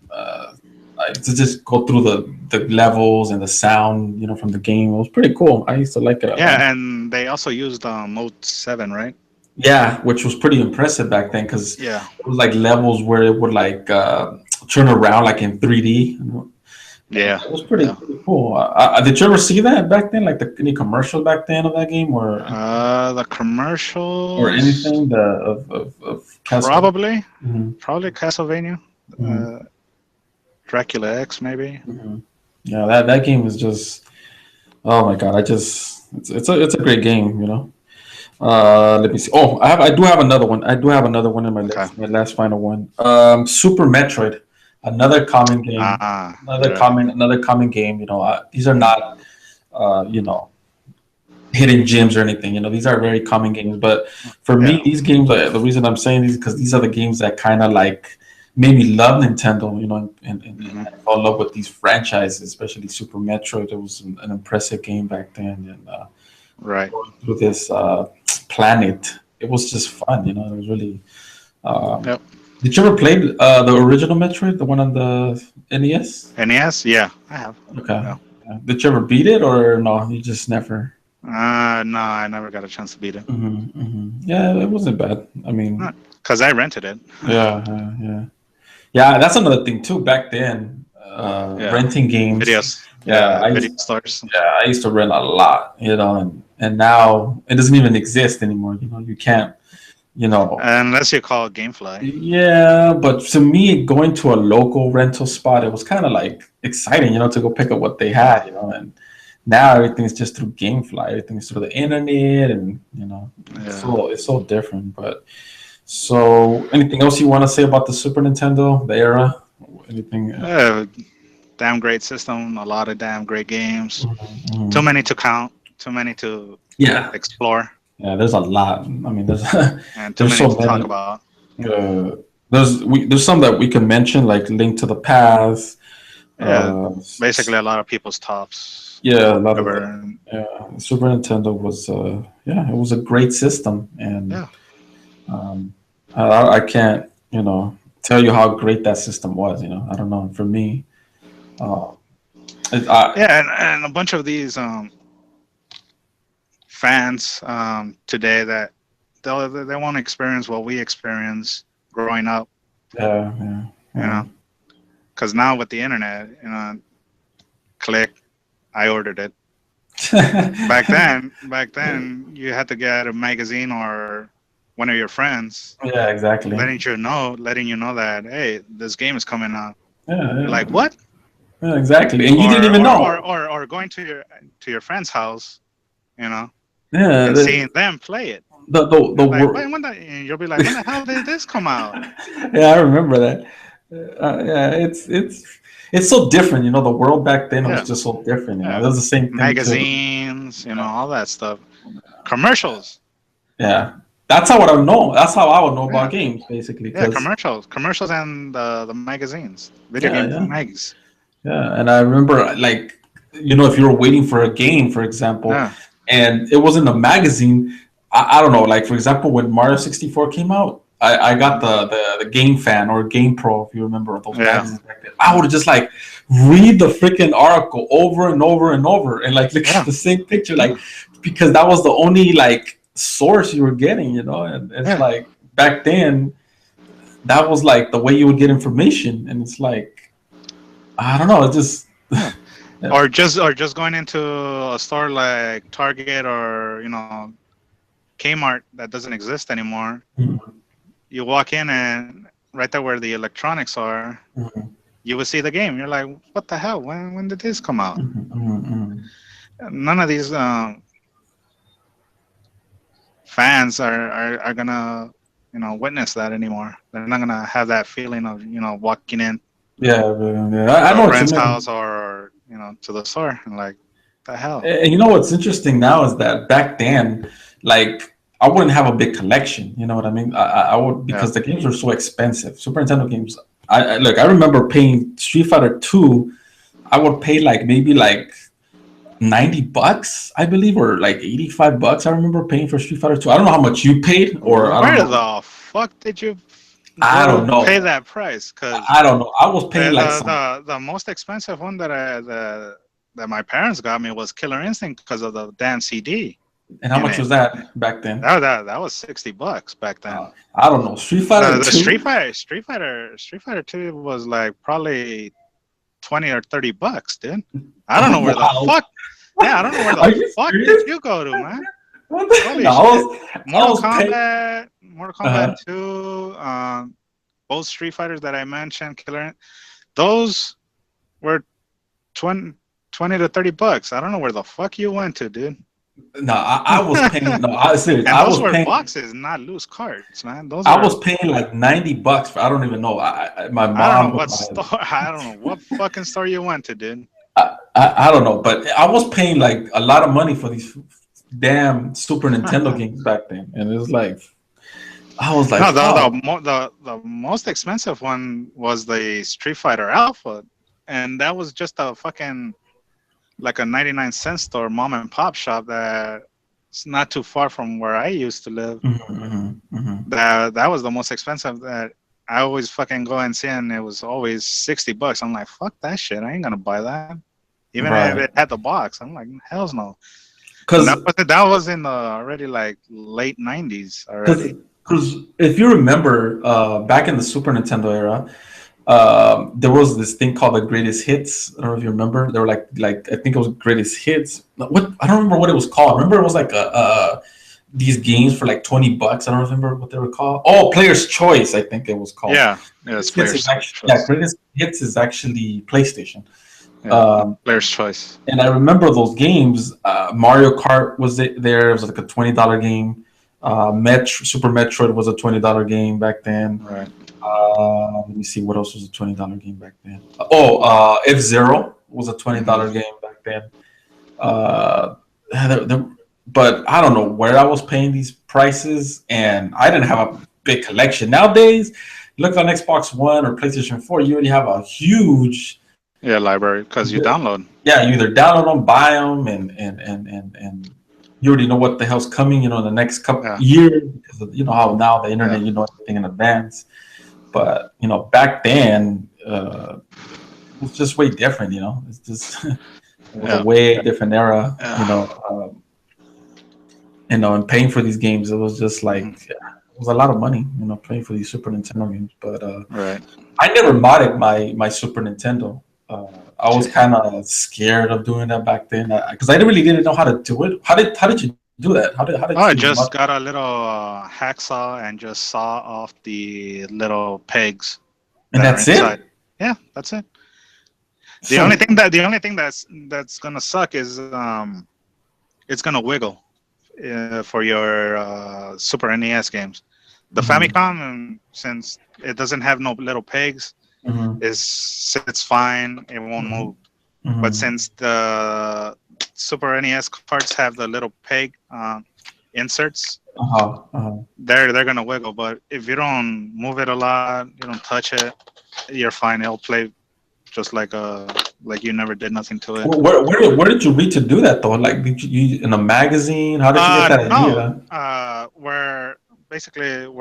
to just go through the levels and the sound, from the game, it was pretty cool. I used to like it a lot. Yeah, and they also used Mode 7, right? Yeah, which was pretty impressive back then because Yeah. it was like levels where it would like turn around like in 3D. And Yeah. it was Yeah. pretty cool. Did you ever see that back then? Like any commercials back then of that game, The or commercials, anything of Castle? probably, Hmm. probably Castlevania, Hmm. uh, Dracula X, maybe. Hmm. Yeah, that game was just, oh my god! It's a great game. Let me see. Oh, I do have another one. I do have another one in my Okay. list. My last final one. Super Metroid, another common game. Yeah. Another common game. These are not you know hidden gems or anything. These are very common games. But for me, Yeah. these games. The reason I'm saying these is because these are the games that kind of like made me love Nintendo. And Hmm. I fell in love with these franchises, especially Super Metroid. It was an impressive game back then, and Right. going through this planet, it was just fun. It was really. Um, Yep. did you ever play the original Metroid, the one on the NES? NES? Yeah, I have. Okay. Yeah. Did you ever beat it or no? You just never. No, I never got a chance to beat it. Yeah, it wasn't bad. I mean, Not because I rented it. yeah. Yeah, that's another thing too. Back then, Yeah. renting games. Videos. Yeah, Yeah, video stores. I used to rent a lot. And now it doesn't even exist anymore. You can't. You know, Unless you call it GameFly. Yeah, but to me, going to a local rental spot, it was kind of like exciting, to go pick up what they Yeah. had. And now everything's just through GameFly, everything's through the internet, and Yeah. it's so different. But so, anything else you want to say about the Super Nintendo, the era? Anything? Uh, damn great system. A lot of damn great games. Too Mhm. many to count. Too many to Yeah, explore, yeah. There's a lot. I mean, there's and too there's many so to talk many. about. There's some that we can mention, like Link to the Past. Yeah. Uh, Basically, a lot of people's tops Yeah, a lot of ever. the Super Nintendo was it was a great system, and Yeah. um, I can't tell you how great that system was. I don't know. For me, uh, Yeah, and a bunch of these fans today that they want to experience what we experienced growing up. yeah, yeah, You know, because now with the internet, click, I ordered it. Back then, you had to get a magazine or one of your friends yeah, exactly. letting you know that hey, this game is coming out. Yeah, You're like, yeah, what? yeah, exactly. And you didn't Or even or know. or or going to your friend's house, you know, Yeah, and seeing them play it. the You're like, word. when the, and you'll be like, when the hell did this come out? Yeah, I remember that. Yeah, it's so different. The world back then was Yeah, just so different. It yeah. was the same thing too. Magazines, all that stuff. Commercials. Yeah, that's how I would know. That's how I would know about Yeah, games, basically. yeah. Because Commercials, and the magazines, video yeah, game yeah, mags. yeah. And I remember, like, if you were waiting for a game, for example, Yeah, and it wasn't a magazine, I don't know. Like, for example, when Mario 64 came out, I got the Game Fan or Game Pro, if you remember those yeah, magazines back then. I would just like read the freaking article over and over and over, and like look at yeah, the same picture, like because that was the only like source you were getting, and it's yeah. like back then that was like the way you would get information, and it's like I don't know, it just Yeah. Or just going into a store like Target or Kmart that doesn't exist anymore. Mhm, You walk in and right there where the electronics are, mhm, you would see the game. You're like, what the hell? When did this come out? mhm, mhm. None of these fans are gonna witness that anymore. They're not gonna have that feeling of walking in Yeah, I to a know what you friend's mean. house or to the store and like the hell. And you know what's interesting now is that back then, like I wouldn't have a big collection. You know what I mean? I would Yeah, because the games were so expensive. Super Nintendo games. Look. I remember paying Street Fighter Two. I would pay like maybe like $90, I believe, or like $85. I remember paying for Street Fighter Two. I don't know how much you paid, or I don't where know. the fuck did you I go don't to pay know. that price? Because I don't know. I was paying the, like the some. the the most expensive one that my parents got me was Killer Instinct because of the damn CD And how in much it. was that back then? That was $60 back then. I don't know. Street Fighter The Two. Street Fighter 2 was like probably 20 or $30, dude. I don't know where the Wow. fuck. Yeah, I don't know where the Are you fuck did serious? you go to, man? What the? Holy No, shit! I was paying. Mortal Kombat Uh, 2, both Street Fighters that I mentioned, those were 20 to $30. I don't know where the fuck you went to, dude. No, I was paying. No, I serious. And those were boxes, not loose cards, man. Those I were. was paying like $90 for. I don't even know. My I don't know mom would what buy store. I don't know what fucking store you went to, dude. I don't know, but I was paying like a lot of money for these damn Super Nintendo games back then, and it was like I was like, No, fuck. the most expensive one was the Street Fighter Alpha, and that was just a fucking like a 99-cent store, mom and pop shop that it's not too far from where I used to live. That was the most expensive that I always fucking go and see, and it was always $60. I'm like, fuck that shit. I ain't gonna buy that. Even if it Right. had the box, I'm like, hell's no. And Because that was in the already like late '90s already. because if you remember, back in the Super Nintendo era, there was this thing called the greatest hits. I don't know if you remember. They were like I think it was greatest hits. What I don't remember what it was called. I remember it was like a these games for like $20. I don't remember what they were called. Oh, Player's Choice, I think it was called. Yeah, it's Greatest Hits is Player's actually, yeah, Choice. Greatest Hits is actually PlayStation. Yeah, Um, Player's Choice. and I remember those games. Mario Kart was there. It was like a $20 game. Super Metroid was a $20 game back then. Right. Let me see what else was a $20 game back then. F-Zero was a $20 game back then. Uh, but I don't know where I was paying these prices, and I didn't have a big collection. Nowadays, look on Xbox One or PlayStation 4, you already have a huge Library because you download. yeah, you either download them, buy them, and you already know what the hell's coming, in the next couple years because of, how now the internet, you know everything in advance. But back then, it was just way different. It's just it was a way different era. And paying for these games, it was just like it was a lot of money. Paying for these Super Nintendo games. But I never modded my Super Nintendo. I was kind of scared of doing that back then because I really didn't know how to do it. How did you do that? How did I you just got a little hacksaw and just saw off the little pegs and that are that's inside. it? Yeah, that's it. The only thing that's gonna suck is it's gonna wiggle for your Super NES games. The Famicom, since it doesn't have no little pegs, sits fine. It won't move. But since the Super NES carts have the little peg inserts, they're gonna wiggle. But if you don't move it a lot, you don't touch it, you're fine. It'll play just like you never did nothing to it. Where did you read to do that though? Like, did you in a magazine? How did you get that idea? No, where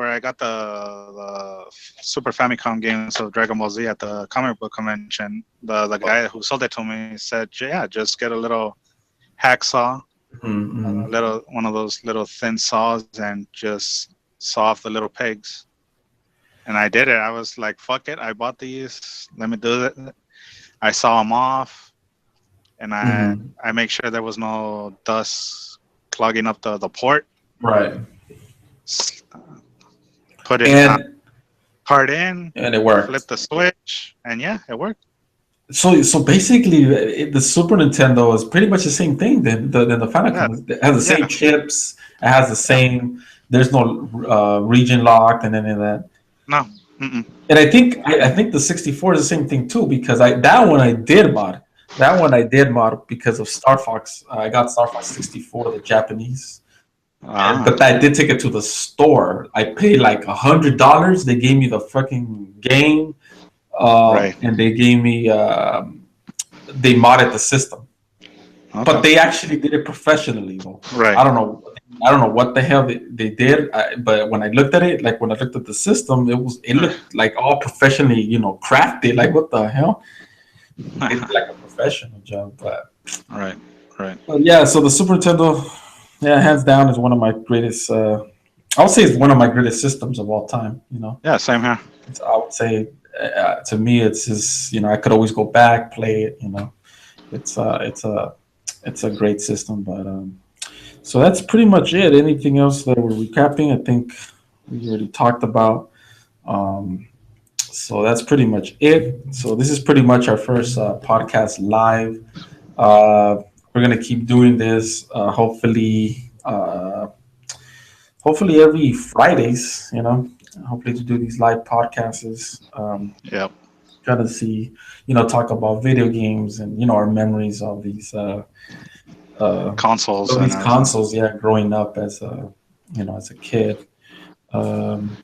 I got the Super Famicom games of Dragon Ball Z at the comic book convention. The guy who sold it to me said, "Yeah, just get a little hacksaw, one of those little thin saws, and just saw off the little pegs." And I did it. I was like, "Fuck it! I bought these. Let me do it." I saw them off, and I make sure there was no dust clogging up the port. Right. Put it part in, and it worked. Flip the switch, and yeah, it worked. So basically, the Super Nintendo is pretty much the same thing than the Famicom. It has the same chips. It has the same. There's no region locked and any of that. No. And I think the 64 is the same thing too because that one I did mod. That one I did mod because of Star Fox. I got Star Fox 64, the Japanese. But I did take it to the store. I paid like $100. They gave me the fucking game, and they gave me they modded the system. Okay. But they actually did it professionally, though. Right. I don't know what the hell they did. But when I looked at it, like when I looked at the system, it looked like all professionally, crafted. Like what the hell? It's like a professional job, but right. But yeah, so the Super Nintendo, hands down, is one of my greatest. I would say it's one of my greatest systems of all time. Yeah, same here. I would say to me, it's just I could always go back, play it. It's a great system, but so that's pretty much it. Anything else that we're recapping? I think we already talked about. So that's pretty much it. So this is pretty much our first podcast live. we're gonna keep doing this. Hopefully every Fridays. Hopefully to do these live podcasts. Yep. Try to see, talk about video games and our memories uh, Consoles of and these everything. consoles. Yeah, growing up as a kid. Um,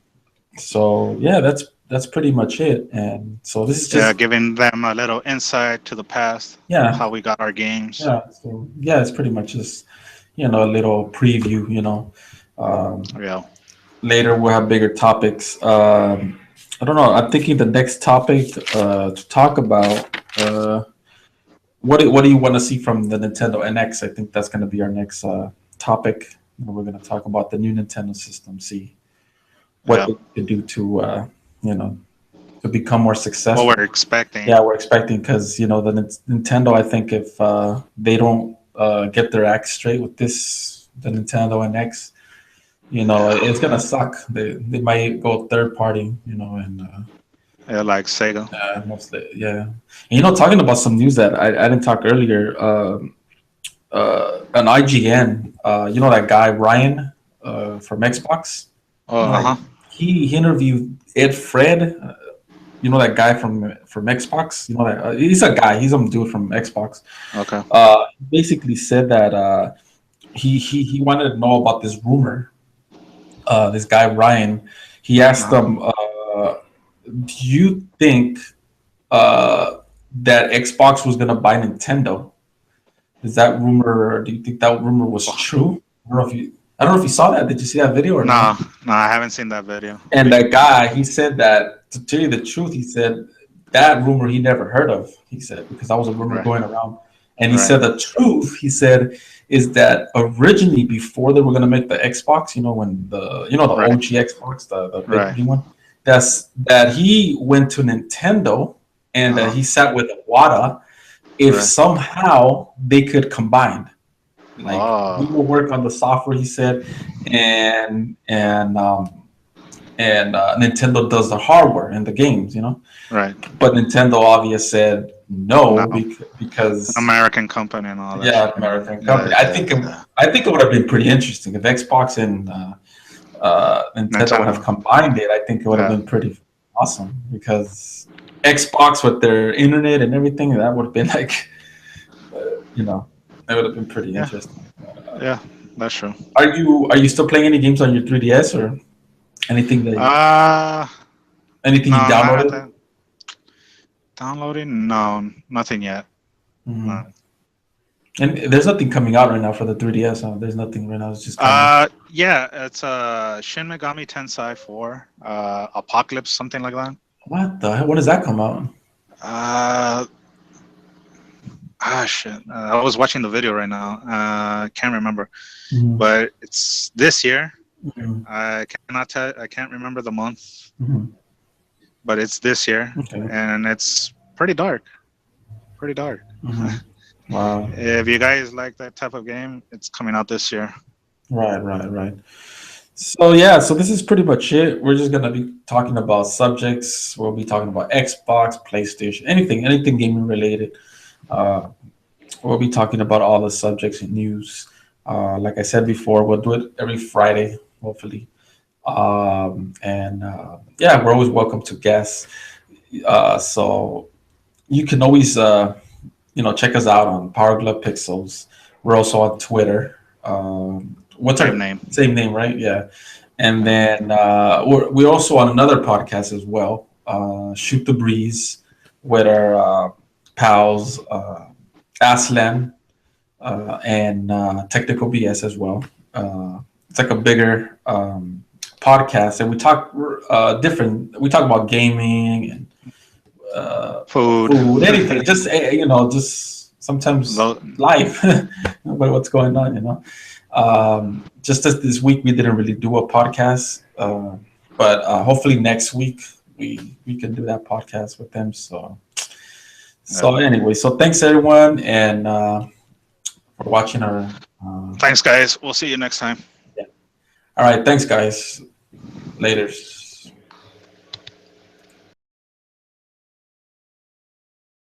so yeah, that's pretty much it. And so this is Yeah, just giving them a little insight to the past, yeah, how we got our games. yeah. So yeah, it's pretty much just a little preview. Um, Yeah. Later we'll have bigger topics. I don't know. I'm thinking the next topic to talk about. What do you want to see from the Nintendo NX? I think that's going to be our next topic. We're going to talk about the new Nintendo system. See what Yeah. they could do to you know to become more What successful. we're expecting. Yeah, we're expecting because the Nintendo. I think if they don't get their act straight with the Nintendo NX, Yeah. it's gonna suck. They might go third party, and Yeah, like Sega. mostly yeah. And, talking about some news that I didn't talk earlier. An IGN, that guy Ryan from Xbox. Oh, uh-huh. He interviewed Ed Fred. That guy from Xbox. That he's a guy. He's some dude from Xbox. Okay. Basically said that he wanted to know about this rumor. This guy Ryan, he asked Uh-huh. them, "Do you think that Xbox was going to buy Nintendo? Is that rumor? Do you think that rumor was Oh, true? I don't know if you saw that. Did you see that video or no?" no, no, I haven't seen that video. And that guy, he said that, to tell you the truth, he said that rumor he never heard of. He said because that was a rumor Right. going around, and he Right. said the truth. He said is that originally before they were going to make the Xbox, when the Right. OG Xbox, the big Right. green one, that he went to Nintendo and that Uh-huh. he sat with Iwata if Right. somehow they could combine. Like we Oh. will work on the software, he said, and Nintendo does the hardware and the games. Right. But Nintendo obviously said No. no An because American company and all that yeah, shit. American Yeah, company. I yeah, think yeah. I think it would have been pretty interesting if Xbox and Nintendo would have Nintendo. combined it. I think it would have Yeah. been pretty awesome because Xbox with their internet and everything that would have been like, that would have been pretty Yeah. interesting. Yeah. That's true. Are you still playing any games on your 3DS or anything Uh anything you no, not at downloaded? that. Downloading? No, nothing yet. Hmm. No. And there's nothing coming out right now for the 3DS. There's nothing right now. It's just kind of Yeah, it's Shin Megami Tensei 4, Apocalypse, something like that. what the hell? When does that come out? Uh, shit. I was watching the video right now. Can't remember, Mhm. but it's this year. Mhm. I cannot tell. I can't remember the month, Mhm. but it's this year, Okay. and it's pretty dark. Pretty dark. Mhm. Wow. If you guys like that type of game, it's coming out this year. Right, right, right. So yeah, so this is pretty much it. We're just gonna be talking about subjects. We'll be talking about Xbox, PlayStation, anything gaming related. Uh, we'll be talking about all the subjects and news. Like I said before, we'll do it every Friday, hopefully. And yeah, we're always welcome to guests. So you can always check us out on Power Glove Pixels. We're also on Twitter. What's Same our name. same name, right? Yeah. And Yeah. then we're also on another podcast as well, Shoot the Breeze, with our pals Aslan and Technical BS as well. It's like a bigger podcast, and we talk different. We talk about gaming and Food. food, anything. Just just sometimes Lo- life, what's going on. Just as this week we didn't really do a podcast, but hopefully next week we can do that podcast with them. So yeah. anyway, so thanks everyone and for watching our. Thanks, guys. We'll see you next time. Yeah. All right, thanks guys. Later.